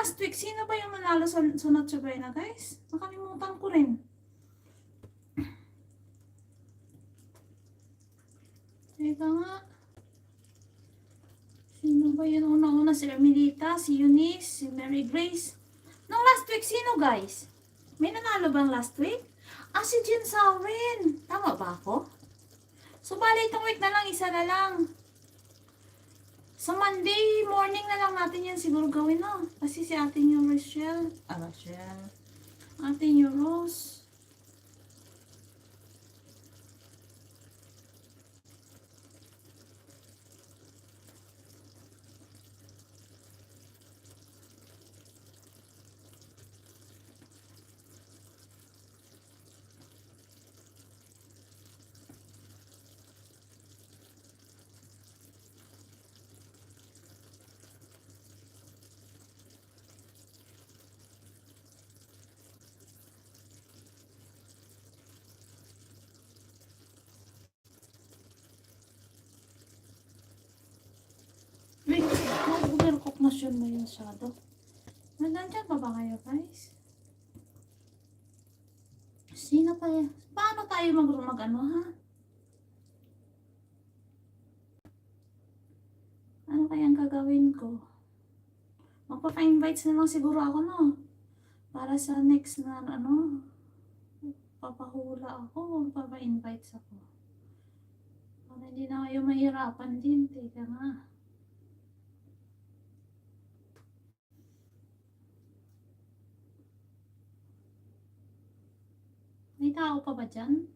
last week, sino ba yung nanalo sa Noche Buena, guys? Nakalimutan ko rin. Teka nga. Sino ba yun? Una-una si Ermelita, si Eunice, si Mary Grace. Nung last week, sino, guys? May nanalo bang last week? Si Jin Saurin. Tama ba ako? So, bali itong week na lang, isa na lang. Sa Monday morning na lang natin yan siguro gawin, no? Kasi si ate niyo Rachel. Rachel. Ate niyo Rose. Wait, mag-overcook na siya mo yung shadow. Nandyan pa ba kayo, guys? Sino pa yan? Paano tayo mag-ano, ha? Ano kayang gagawin ko? Magpapa-invites na lang siguro ako, no? Para sa next na, papahula ako, magpapa-invites ako. Para hindi na kayo mahirapan din, teka nga. May tao pa ba dyan?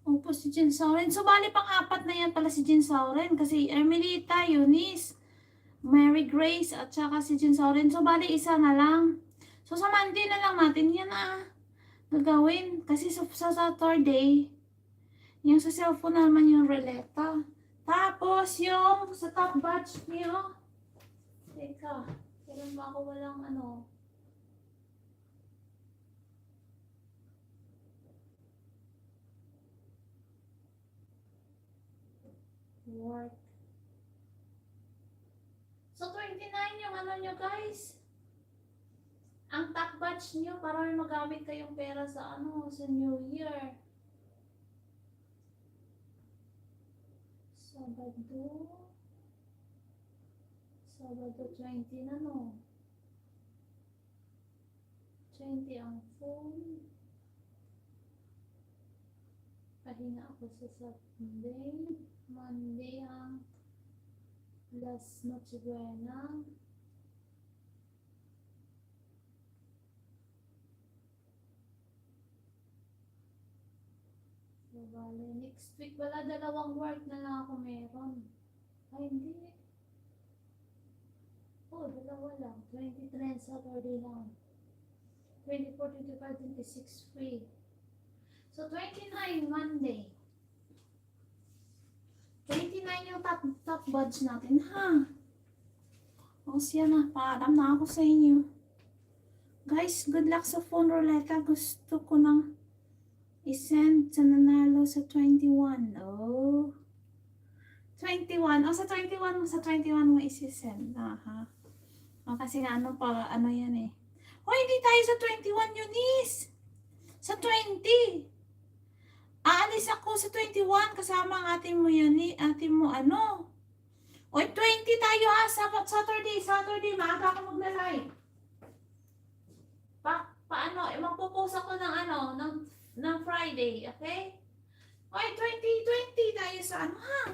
Opo, si Jin Saurin. So, bali pang-apat na yan pala si Jin Saurin. Kasi Ermelita, Eunice, Mary Grace, at saka si Jin Saurin. So, bali isa na lang. So, sa Monday na lang natin yan gagawin. Kasi sa Saturday, yung sa cellphone naman yung releta. Tapos, yung sa top batch niyo. Teka, kailan ba ako walang work. So, 29 yung nyo, guys. Ang top batch nyo para may magamit kayong pera sa sa New Year. Sabado 20 na, no? 20 ang phone. Pahinga ako sa Sunday. Monday ang last Noche Buena. So, bale, next week wala, dalawang work na lang ako meron. Ay, hindi. Dalawa lang. 23 Saturday lang. 24, 25, 26 free. So, 29 Monday. 29 yung top buds natin, ha? O siya na, paalam na ako sa inyo. Guys, good luck sa phone roulette. Gusto ko nang i-send sa nanalo sa 21. 21. Sa 21 mo isi-send. Ha? Kasi nga yan eh. Hindi tayo sa 21, Eunice. Sa 20. Aalis ako sa 21 kasama ang atin mo 20 tayo ha, Saturday, maaga ako magla-live. Magpo-post ako ng Friday, okay? 20 tayo sa ha?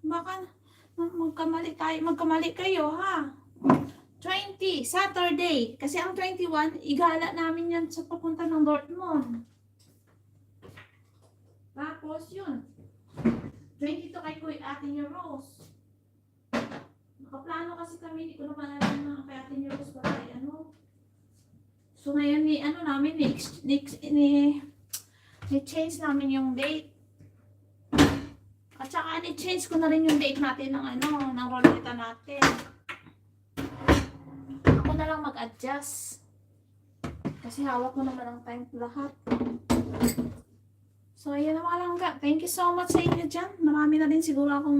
Baka magkamali kayo ha? 20, Saturday. Kasi ang 21, igala namin yan sa papunta ng Dortmund. Tapos yun, 22 kay Ate niyo Rose. Nakaplano kasi kami, hindi ko naman alam na kay Ate niyo Rose ba ay So ngayon ni-change namin yung date. At saka ni-change ko na rin yung date natin ng roleta natin. Ako na lang mag-adjust. Kasi hawak ko naman ang time lahat. So, ayan naman lang. Thank you so much sa inyo dyan. Marami na din siguro akong